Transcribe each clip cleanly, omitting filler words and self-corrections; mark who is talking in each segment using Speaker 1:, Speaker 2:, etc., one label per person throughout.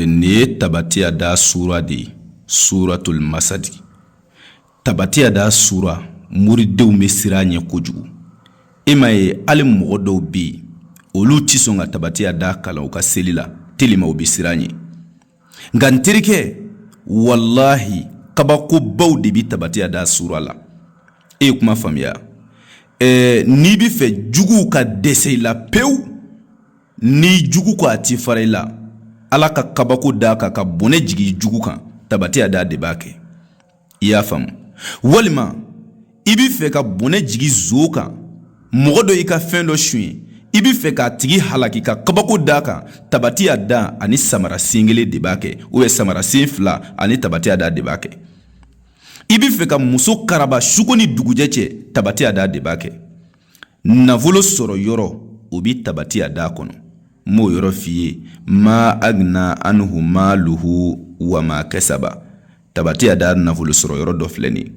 Speaker 1: ni tabatiya da sura di suratul masadi. Tabatiya da sura muridenw bɛ siran ɲɛ kojugu. E ma ye hali mɔgɔ dɔw bɛ yen olu tɛ sɔn ka tabatiya da kalan u ka seli la telima u bɛ siran ɲɛ. Nka n terikɛ wallahi kabakobaw de bɛ tabatiya da sura la. E ye kuma faamuya. N'i bɛ fɛ juguw ka dɛsɛ i la pewu ni jugu ko a ti fara i la Ala ka kabako da ka bɔnɛ jigi jugu kan tabatiya da de b'a kɛ. I y'a faamu. Walima i bɛ fɛ ka bɔnɛ jigi zo kan mɔgɔ dɔ i ka fɛn dɔ suɲɛ i bɛ fɛ k'a tigi halaki ka kabako da kan tabatiya da ani samara sen kelen de b'a kɛ ou bien samara sen fila ani tabatiya da de b'a kɛ. I bɛ fɛ ka muso karaba suko ni dugujɛ cɛ tabatiya da de b'a kɛ. Nafolo sɔrɔ yɔrɔ o bɛ tabatiya da kɔnɔ. M'o yɔrɔ f'i ye ma agna anhu maluhu wa ma kasaba. Tabatiya da nafolo sɔrɔ yɔrɔ dɔ filɛ nin ye.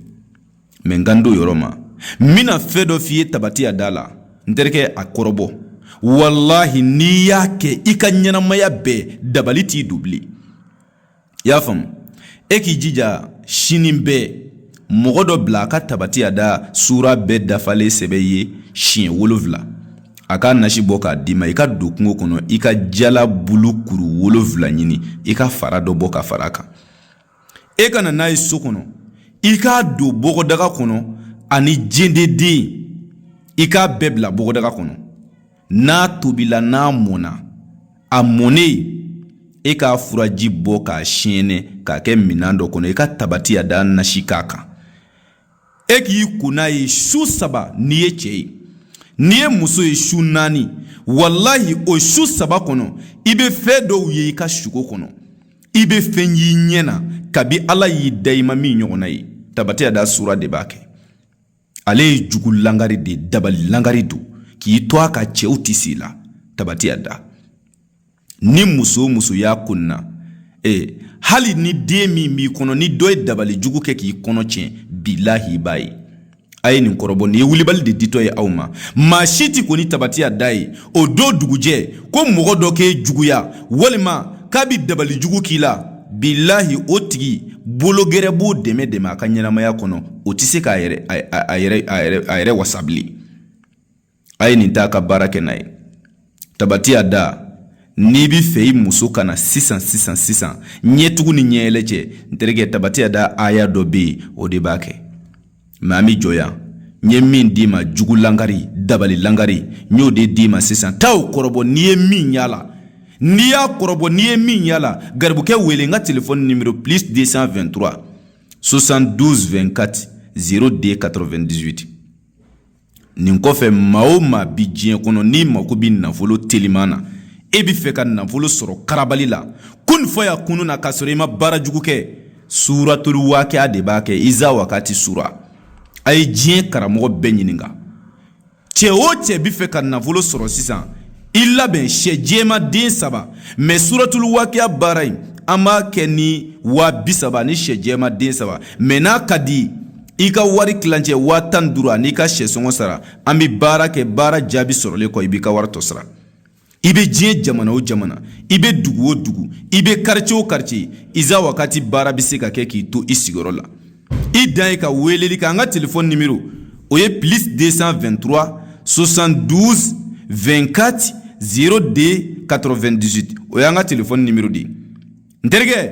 Speaker 1: Mais n kan do yɔrɔ ma. N bɛna fɛn dɔ f'i ye tabatiya da la n terikɛ a kɔrɔbɔ. Wallahi n'i y'a kɛ i ka ɲɛnamaya bɛɛ dabali t'i don bilen. I y'a faamu. E k'i jija sini bɛɛ mɔgɔ dɔ bila a ka tabatiya da sura bɛɛ dafalen sɛbɛn ye siɲɛ 7. A ka nasi bɔ k'a d'i ma i ka don kungo kɔnɔ i ka jala bulu kuru 7 ɲini i ka fara dɔ bɔ ka fara a kan. E kana n'a ye so kɔnɔ i k'a don bɔgɔdaga kɔnɔ ani jendeden i k'a bɛɛ bila bɔgɔdaga kɔnɔ. N'a tobila n'a mɔna a mɔnen e k'a furaji bɔ k'a siɲɛnɛ k'a kɛ minan dɔ kɔnɔ i ka tabatiya da nasi k'a kan. E k'i ko n'a ye su 3 n'i ye cɛ ye. N'i ye muso ye su 4 wallahi o su 3 kɔnɔ i bɛ fɛn dɔw ye i ka suko kɔnɔ. I bɛ fɛn y'i ɲɛ na kabi Ala y'i da i ma min ɲɔgɔnna ye. Tabatiya da sura de b'a kɛ. Ale ye jugu langari de dabali langari don k'i to a ka cɛw tisi la tabatiya da. Ni muso y'a kunna hali ni den min b'i kɔnɔ ni dɔ ye dabali jugu kɛ k'i kɔnɔ tiɲɛ bilahi b'a ye. A ye nin kɔrɔbɔ nin ye wulibali de ditɔ ye aw ma. Maa si ti ko ni tabatiya da ye o don dugujɛ ko mɔgɔ dɔ k'e juguya walima k'a bi dabali jugu k'i la bilahi o tigi bolo gɛrɛ b'o dɛmɛ a ka ɲɛnamaya kɔnɔ o tɛ se k'a yɛrɛ wasa bilen. A ye nin t'a ka baara kɛ n'a ye. Tabatiya da n'i bɛ fɛ i muso kana sisan ɲɛtugu ni ɲɛyɛlɛ cɛ n terikɛ tabatiya da aya dɔ bɛ yen o de b'a kɛ. Mais an bɛ jɔ yan n ye min d'i ma jugu langari dabali langari n y'o de d'i ma sisan taa o kɔrɔbɔ n'i ye min y'a la. N'i y'a kɔrɔbɔ n'i ye min y'a la garibukɛ wele n ka téléphone numéro +223 72 24 02 98. Nin kɔfɛ maa o maa bi diɲɛ kɔnɔ n'i mako bɛ nafolo teliman na e bɛ fɛ ka nafolo sɔrɔ karabali la kun fɔ ya kunu na k'a sɔrɔ i ma baara jugu kɛ suratul waqi'a de b'a kɛ iza wakati sura. A ye diɲɛ karamɔgɔ bɛɛ ɲininka cɛ o cɛ bɛ fɛ ka nafolo sɔrɔ sisan i labɛn sɛ jɛma den 3 mais suratul waqi'a baara in an b'a kɛ ni 30,000 ni sɛ jɛma den 3 mais n'a ka di i ka wari kilancɛ 15,000 ani ka sɛ sɔngɔ sara an bɛ baara kɛ baara jaabi sɔrɔlen kɔ i b'i ka wari tɔ sara. I bɛ diɲɛ jamana o jamana i bɛ dugu o dugu i bɛ quartier o quartier iza wakati baara bɛ se ka kɛ k'i to i sigiyɔrɔ la. I dan ye ka weleli kɛ an ka téléphone numéro o ye +223 72 24 02 98 o y'an ka téléphone numéro de ye. N terikɛ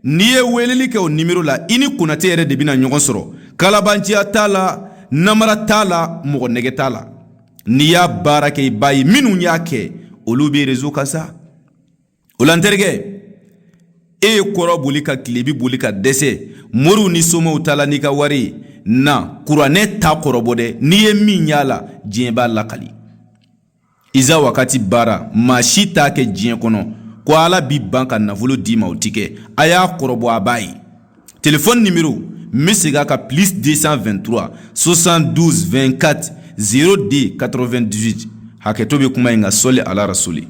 Speaker 1: n'i ye weleli kɛ o numéro la i ni Konate yɛrɛ de bɛna ɲɔgɔn sɔrɔ kalabanciya t'a la namara t'a la mɔgɔ nɛgɛ t'a la. N'i y'a baara kɛ i b'a ye minnu y'a kɛ olu bɛ réseau kan sa. O la n terikɛ e ye kɔrɔ boli ka tilebi boli ka dɛsɛ moriw ni somaw ta la n'i ka wari na kuranɛ t'a kɔrɔbɔ dɛ n'i ye min y'a la diɲɛ b'a lakali. Iza wakati baara maa si t'a kɛ diɲɛ kɔnɔ ko Ala b'i ban ka nafolo d'i ma o ti kɛ a y'a kɔrɔbɔ a b'a ye. Téléphone numéro n bɛ segin a kan +223 72 24 02 98 hakɛto bɛ kuma in ka sɔli ala rasuli.